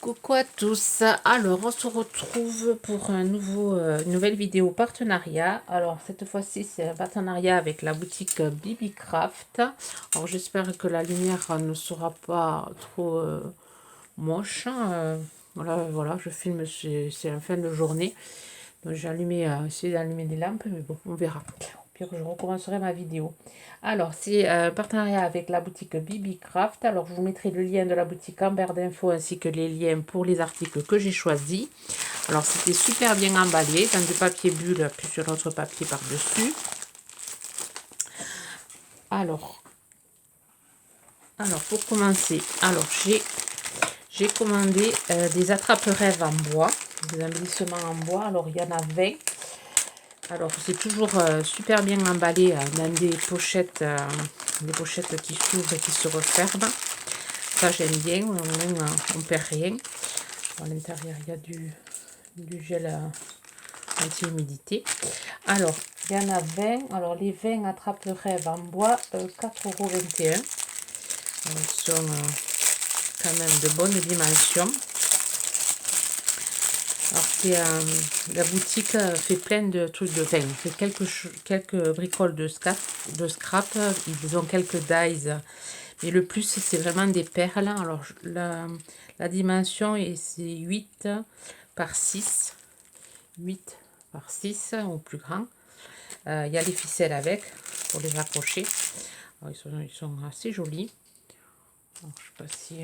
Coucou à tous, alors on se retrouve pour une nouvelle vidéo partenariat. Alors cette fois-ci c'est un partenariat avec la boutique Bibi Craft. Alors j'espère que la lumière ne sera pas trop moche. Voilà, je filme, c'est la fin de journée. Donc j'ai essayé d'allumer des lampes, mais bon, on verra. Au pire, je recommencerai ma vidéo. Alors, c'est un partenariat avec la boutique Bibi Craft. Alors, je vous mettrai le lien de la boutique en barre d'infos ainsi que les liens pour les articles que j'ai choisis. Alors, c'était super bien emballé dans du papier bulle, puis sur l'autre papier par-dessus. Alors, pour commencer, j'ai commandé des attrape-rêves en bois, des embellissements en bois. Alors, il y en a 20. Alors, c'est toujours super bien emballé dans des pochettes qui s'ouvrent et qui se referment. Ça, j'aime bien. Au moins, on ne perd rien. À l'intérieur, il y a du gel anti-humidité. Alors, il y en a 20. Alors, les 20 attrape-rêves en bois, 4,21 €. Ils sont quand même de bonnes dimensions. Alors, la boutique fait plein de trucs de vin. Fait quelques bricoles de scrap. Ils ont quelques dies. Mais le plus, c'est vraiment des perles. Alors, la dimension, c'est 8 par 6. 8 par 6 au plus grand. Il y a les ficelles avec pour les accrocher. Alors, ils sont assez jolis. Alors, je ne sais pas si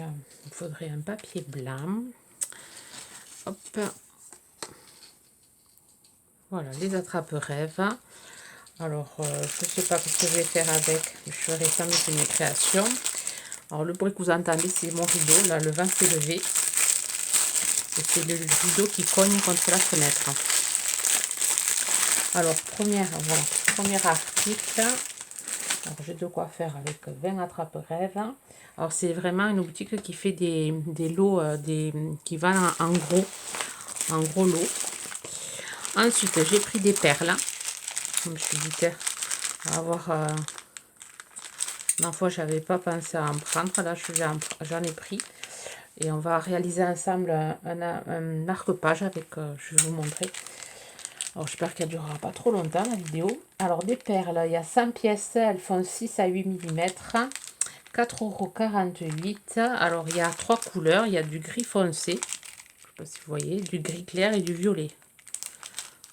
il faudrait un papier blanc. Hop. Voilà, les attrape-rêves. Alors, je ne sais pas ce que je vais faire avec. Je ferai sans doute une création. Alors, le bruit que vous entendez, c'est mon rideau. Là, le vent s'est levé. Et c'est le rideau qui cogne contre la fenêtre. Alors, premier article. Alors, j'ai de quoi faire avec 20 attrape-rêves. Alors, c'est vraiment une boutique qui fait des lots, qui vend en gros lot. Ensuite, j'ai pris des perles. Je me suis dit, on va voir. La fois, je n'avais pas pensé à en prendre. Là, j'en ai pris. Et on va réaliser ensemble un arc-page avec, je vais vous montrer. Alors, j'espère qu'elle ne durera pas trop longtemps, la vidéo. Alors, des perles, il y a 100 pièces. Elles font 6 à 8 mm. 4,48 €. Alors, il y a 3 couleurs. Il y a du gris foncé. Je ne sais pas si vous voyez. Du gris clair et du violet.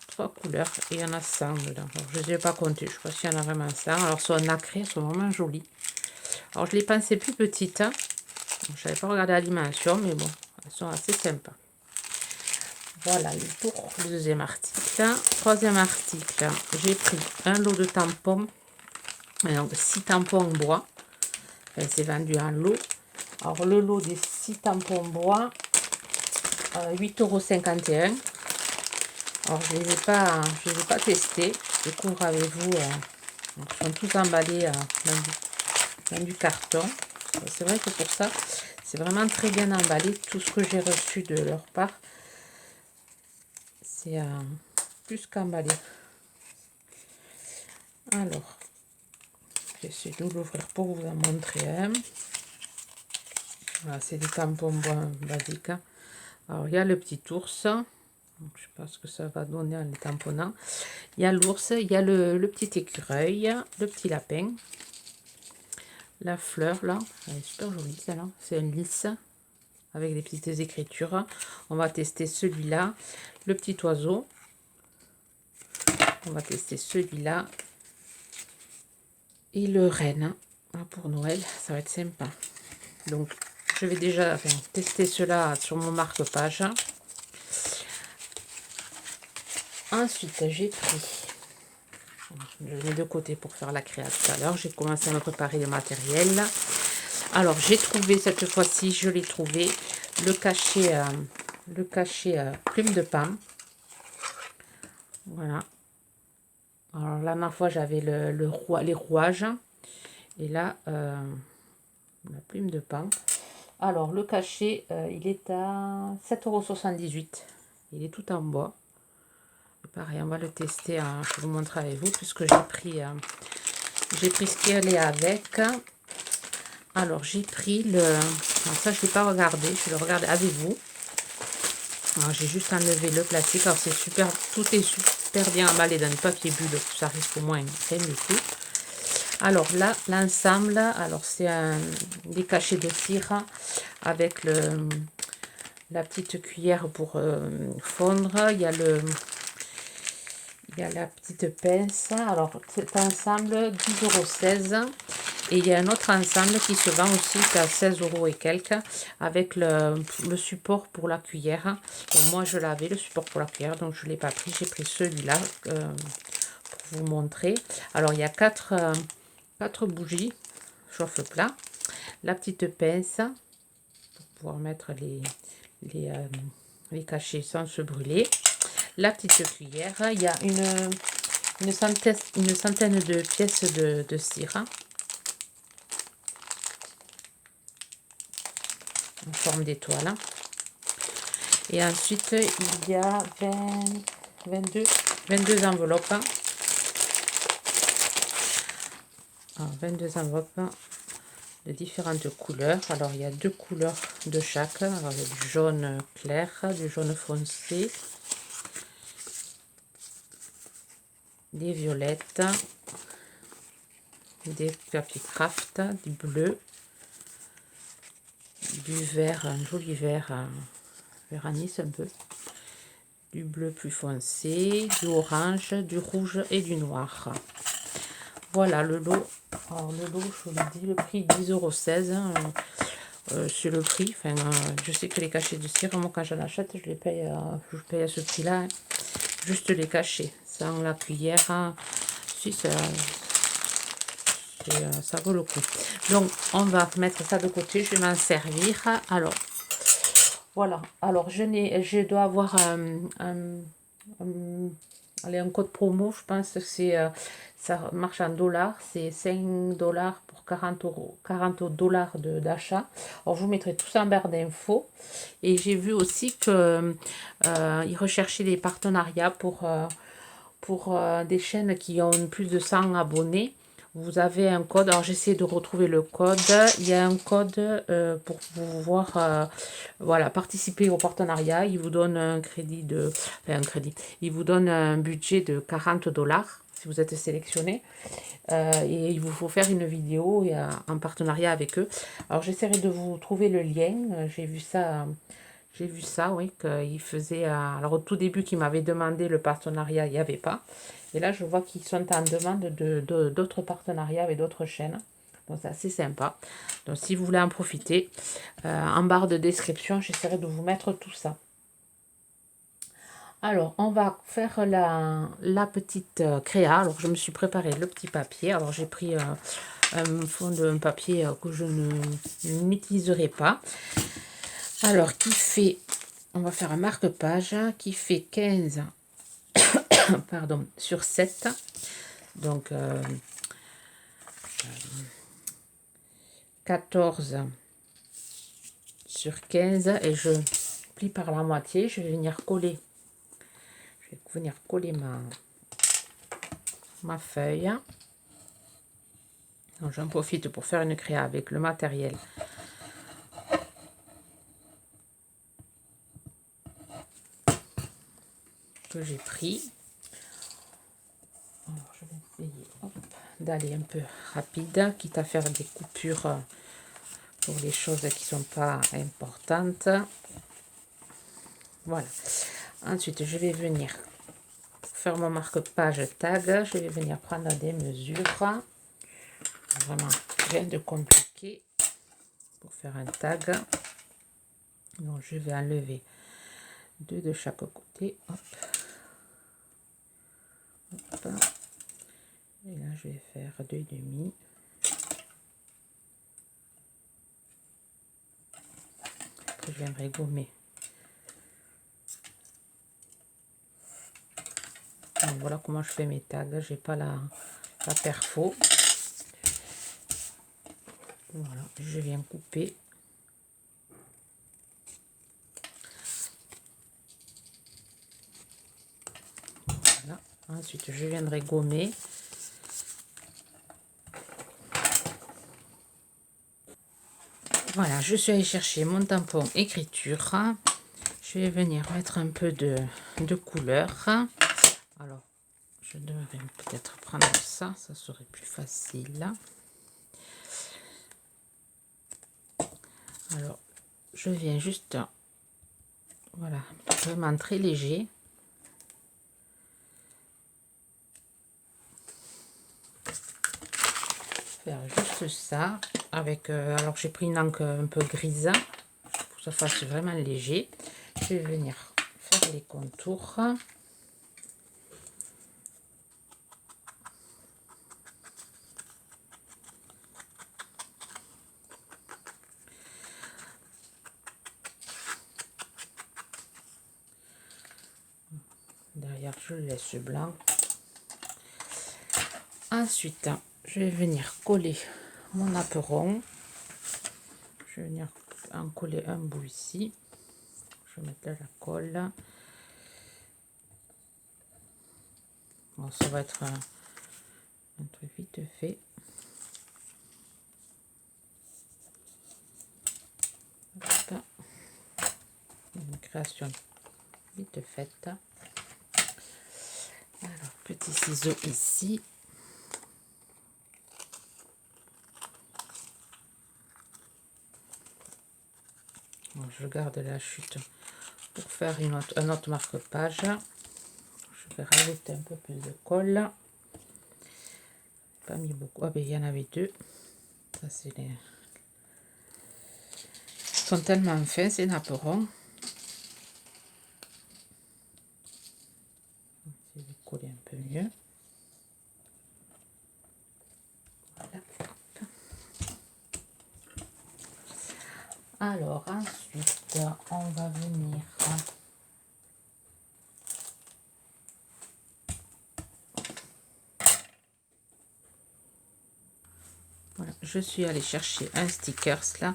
3 couleurs. Et il y en a 100 dedans. Alors, je ne les ai pas comptées. Je ne sais pas s'il y en a vraiment 100. Alors, elles sont nacrées. Elles sont vraiment jolies. Alors, je les pensais plus petites. Je n'avais pas regardé la dimension. Mais bon, elles sont assez sympas. Voilà pour le deuxième article. Troisième article, j'ai pris un lot de tampons. Donc 6 tampons en bois. Enfin, c'est vendu en lot. Alors le lot des 6 tampons en bois, 8,51 €. Alors je ne les ai pas testés. Je découvre avec vous. Ils sont tous emballés dans du carton. C'est vrai que pour ça, c'est vraiment très bien emballé. Tout ce que j'ai reçu de leur part. C'est plus qu'emballé. Alors, j'essaie de l'ouvrir pour vous en montrer un. Voilà, c'est des tampons basiques. Alors, il y a le petit ours. Donc, je sais pas ce que ça va donner en les tamponnant. Il y a l'ours, il y a le petit écureuil, le petit lapin. La fleur, là, elle est super jolie, celle-là. C'est un lys avec des petites écritures. On va tester celui-là. Le petit oiseau. On va tester celui-là. Et le renne. Pour Noël, ça va être sympa. Donc, je vais déjà tester cela sur mon marque-page. Ensuite, j'ai pris, je le mets de côté pour faire la création tout à l'heure. J'ai commencé à me préparer le matériel. Alors, j'ai trouvé cette fois-ci, je l'ai trouvé, le cachet plume de pain. Voilà. Alors, la dernière fois, j'avais les rouages. Et là, la plume de pain. Alors, le cachet, il est à 7,78 €. Il est tout en bois. Et pareil, on va le tester. Je vais vous montrer avec vous, puisque j'ai pris ce qu'il y allait avec. Alors, j'ai pris le... Alors ça, je ne l'ai pas regardé. Je vais le regarder avec vous. Alors j'ai juste enlevé le plastique. Alors c'est super, tout est super bien emballé dans le papier bulle, ça risque au moins rien du tout. Alors là, l'ensemble, alors c'est des cachets de cire avec la petite cuillère pour fondre. Il y a la petite pince. Alors cet ensemble 10,16 €. Et il y a un autre ensemble qui se vend aussi à 16 € et quelques, avec le support pour la cuillère. Bon, moi je l'avais, le support pour la cuillère, donc je ne l'ai pas pris. J'ai pris celui-là pour vous montrer. Alors il y a quatre bougies chauffe-plat, la petite pince pour pouvoir mettre les cachets sans se brûler, la petite cuillère. Il y a une centaine de pièces de cire en forme d'étoile. Et ensuite, il y a 22 enveloppes. 22 enveloppes de différentes couleurs. Alors, il y a 2 couleurs de chaque. Alors, il y a du jaune clair, du jaune foncé, des violettes, des papiers craft, du bleu, du vert, un joli vert, vert anis un peu, du bleu plus foncé, du orange, du rouge et du noir. Voilà le lot. Alors le lot, je vous le dis, le prix 10,16 €. C'est le prix. Enfin, je sais que les cachets de cire, moi quand j'en achète, je paye à ce prix-là. Hein. Juste les cachets, sans la cuillère. Hein. Si ça vaut le coup. Donc on va mettre ça de côté. Je vais m'en servir. Alors voilà. Alors je dois avoir allez, un code promo, je pense que ça marche en dollars, c'est 5 $ pour 40 $ d'achat. Alors je vous mettrai tout ça en barre d'infos. Et j'ai vu aussi que ils recherchaient des partenariats pour des chaînes qui ont plus de 100 abonnés. Vous avez un code, alors j'essaie de retrouver le code. Il y a un code pour pouvoir voilà, participer au partenariat. Il vous donne un crédit il vous donne un budget de 40 $ si vous êtes sélectionné. Et il vous faut faire une vidéo en partenariat avec eux. Alors j'essaierai de vous trouver le lien. J'ai vu ça, oui, qu'il faisait. Alors au tout début, qu'ils m'avaient demandé le partenariat, il n'y avait pas. Et là, je vois qu'ils sont en demande d'autres partenariats avec d'autres chaînes. Donc c'est assez sympa. Donc si vous voulez en profiter, en barre de description, j'essaierai de vous mettre tout ça. Alors, on va faire la petite créa. Alors, je me suis préparé le petit papier. Alors, j'ai pris un fond de papier que je n'utiliserai pas. Alors, on va faire un marque-page qui fait 15 pardon, sur 7. Donc, 14 sur 15. Et je plie par la moitié. Je vais venir coller. Ma feuille. J'en profite pour faire une créa avec le matériel que j'ai pris. Alors, je vais essayer d'aller un peu rapide, quitte à faire des coupures pour les choses qui sont pas importantes. Voilà. Ensuite, je vais venir faire mon marque-page tag. Je vais venir prendre des mesures. Vraiment rien de compliqué pour faire un tag. Donc, je vais enlever 2 de chaque côté. Hop. Hop. Et là, je vais faire 2,5. Après, je viendrai gommer. Donc, voilà comment je fais mes tags. J'ai pas la perfo. Voilà, je viens couper. Voilà. Ensuite, je viendrai gommer. Voilà, je suis allée chercher mon tampon écriture. je vais venir mettre un peu de couleur. Alors, je devrais peut-être prendre ça, ça serait plus facile. Alors, je viens juste, voilà, vraiment très léger. Faire juste ça avec, alors j'ai pris une encre un peu grise pour que ça fasse vraiment léger. Je vais venir faire les contours. Derrière, je laisse blanc. Ensuite, je vais venir coller mon apron. Je vais venir en coller un bout ici. Je vais mettre de la colle. Bon, ça va être un truc vite fait. Hop. Une création vite faite. Alors, petit ciseau ici. Bon, je garde la chute pour faire un autre marque-page. Je vais rajouter un peu plus de colle. Pas mis beaucoup. Ah ben il y en avait deux. Ça c'est les. Ils sont tellement fins ces napperons. Je vais coller un peu mieux. Voilà. Alors ensuite on va venir. Voilà, je suis allée chercher un stickers là,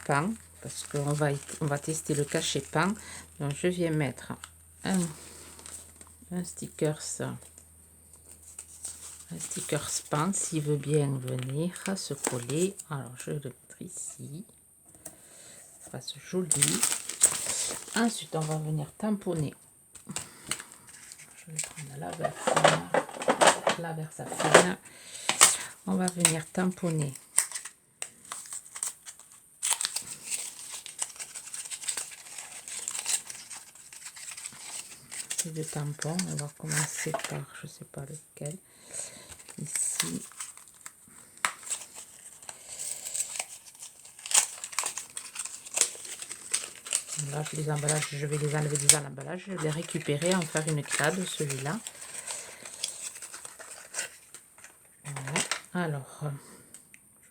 pain, parce qu'on va tester le cachet pain. Donc je viens mettre un stickers pain s'il veut bien venir se coller. Alors je vais le mettre ici, ça fasse joli. Ensuite on va venir tamponner. Je vais prendre la Versafine. On va venir tamponner ces deux tampons. On va commencer par, je sais pas lequel, ici. Là, les emballages, je vais les enlever des emballages, je vais les récupérer, en faire une crade, celui-là. Voilà. Alors,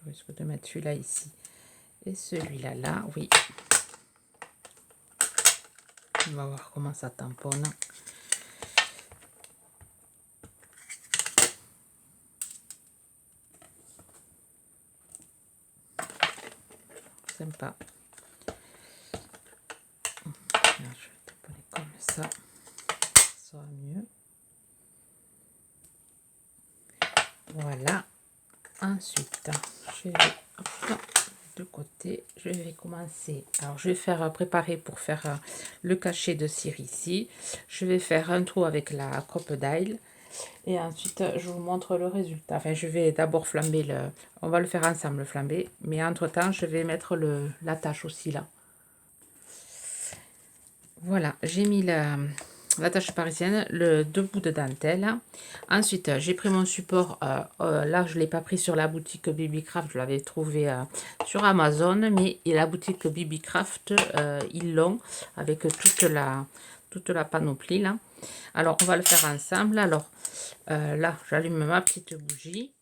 je risque de mettre celui-là ici et celui-là là, oui. On va voir comment ça tamponne. Sympa. Alors, je vais tamponner comme ça sera mieux. Voilà. Ensuite, je vais de côté, je vais commencer. Alors, je vais faire préparer pour faire le cachet de cire ici. Je vais faire un trou avec la crocodile et ensuite je vous montre le résultat. Enfin, je vais d'abord flamber le. On va le faire ensemble le flamber, mais entre temps, je vais mettre l'attache aussi là. Voilà, j'ai mis l'attache parisienne, le 2 bouts de dentelle. Ensuite, j'ai pris mon support. Là, je ne l'ai pas pris sur la boutique Bibicraft. Je l'avais trouvé sur Amazon. Mais la boutique Bibicraft, ils l'ont avec toute la panoplie. Là. Alors, on va le faire ensemble. Alors, là, j'allume ma petite bougie.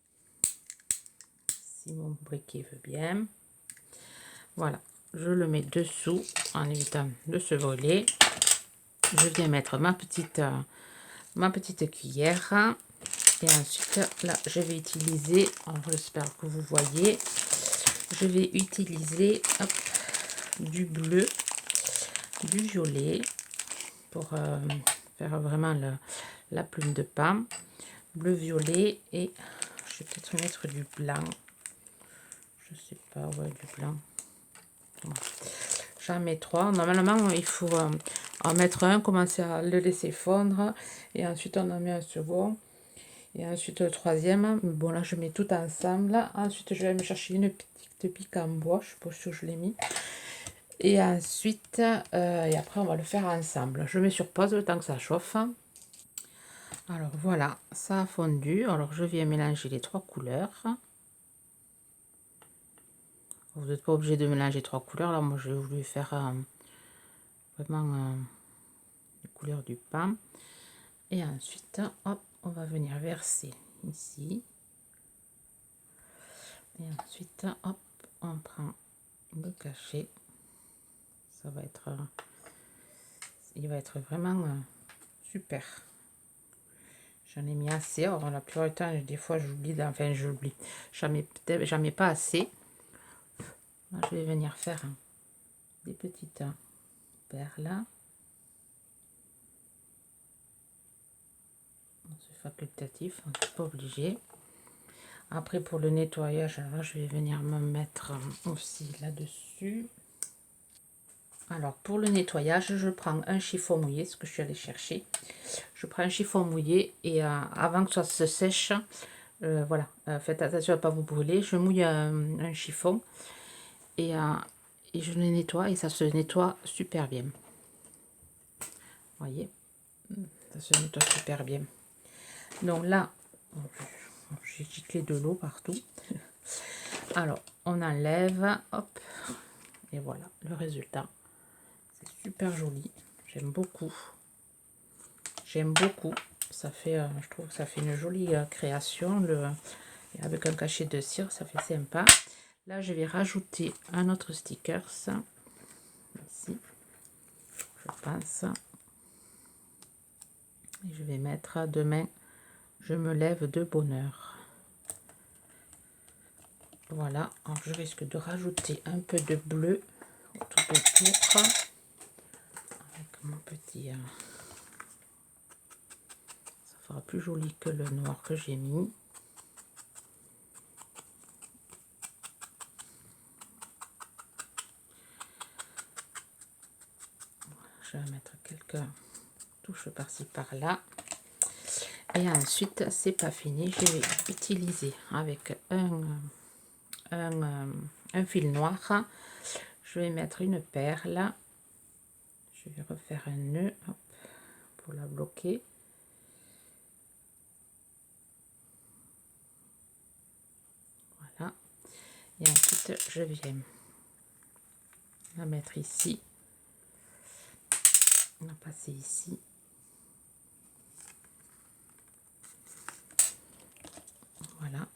Si mon briquet veut bien. Voilà, je le mets dessous en évitant de se voler. Je viens mettre ma petite cuillère et ensuite là je vais utiliser, j'espère que vous voyez, je vais utiliser du bleu, du violet pour faire vraiment la plume de pain, bleu violet, et je vais peut-être mettre du blanc, je sais pas, ouais, du blanc. j'en mets 3. Normalement, il faut en mettre un, commencer à le laisser fondre. Et ensuite, on en met un second. Et ensuite, le troisième. Bon, là, je mets tout ensemble. Ensuite, je vais me chercher une petite pique en bois. Je sais pas où je l'ai mis. Et ensuite, et après, on va le faire ensemble. Je mets sur pause le temps que ça chauffe. Alors, voilà, ça a fondu. Alors, je viens mélanger les 3 couleurs. Vous n'êtes pas obligé de mélanger 3 couleurs. Là, moi, j'ai voulu faire vraiment les couleurs du pain. Et ensuite, hop, on va venir verser ici. Et ensuite, hop, on prend le cachet. Ça va être... il va être vraiment super. J'en ai mis assez. Alors, la plupart du temps, des fois, j'oublie. Enfin, j'oublie. J'en mets pas assez. Là, je vais venir faire des petites perles. C'est facultatif, on n'est pas obligé. Après, pour le nettoyage, alors je vais venir me mettre aussi là-dessus. Alors, pour le nettoyage, je prends un chiffon mouillé, ce que je suis allée chercher. Je prends un chiffon mouillé et avant que ça se sèche, voilà, faites attention à ne pas vous brûler. Je mouille un chiffon et je le nettoie et ça se nettoie super bien. Voyez, ça se nettoie super bien. Donc là, j'ai giclé de l'eau partout. Alors, on enlève, hop, et voilà le résultat. C'est super joli. J'aime beaucoup. J'aime beaucoup. Ça fait, je trouve que ça fait une jolie création. Et avec un cachet de cire, ça fait sympa. Là, je vais rajouter un autre sticker. Ici, je pense. Et je vais mettre demain, je me lève de bonheur. Voilà. Alors, je risque de rajouter un peu de bleu tout autour. Avec mon petit... ça fera plus joli que le noir que j'ai mis. Je vais mettre quelques touches par-ci par-là. Et ensuite, c'est pas fini. Je vais utiliser avec un fil noir. Je vais mettre une perle. Je vais refaire un nœud hop, pour la bloquer. Voilà. Et ensuite, je viens la mettre ici. On va passer ici. Voilà.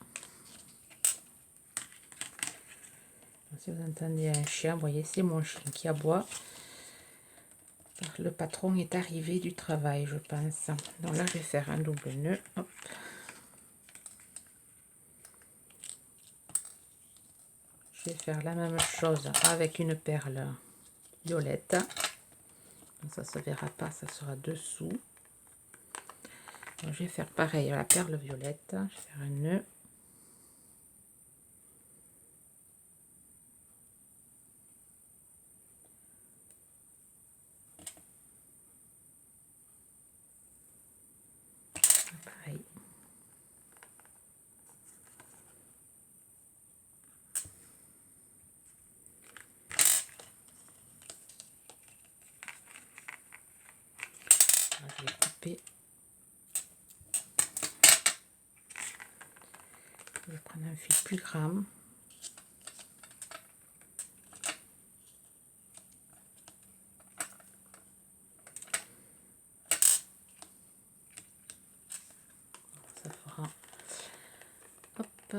Si vous entendez un chien, vous voyez, c'est mon chien qui aboie. Le patron est arrivé du travail, je pense. Donc là, je vais faire un double nœud. Hop. Je vais faire la même chose avec une perle violette. Donc ça se verra pas, ça sera dessous. Donc je vais faire pareil à la perle violette. Je vais faire un nœud. Pareil. Alors, je vais couper. Je vais prendre un fil plus grand. Ça fera. Hop.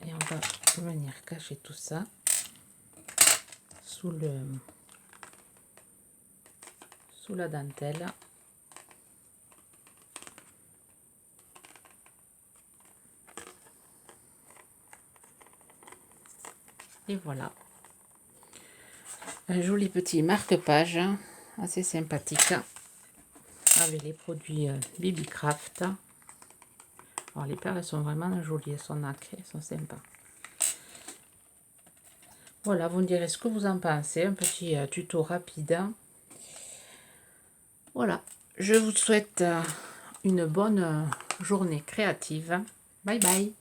Et on va venir cacher tout ça sous la dentelle. Et voilà. Un joli petit marque-page, assez sympathique, avec les produits Bibicraft. Alors les perles, elles sont vraiment jolies, elles sont nacrées, elles sont sympas. Voilà, vous me direz ce que vous en pensez. Un petit tuto rapide. Voilà, je vous souhaite une bonne journée créative. Bye bye.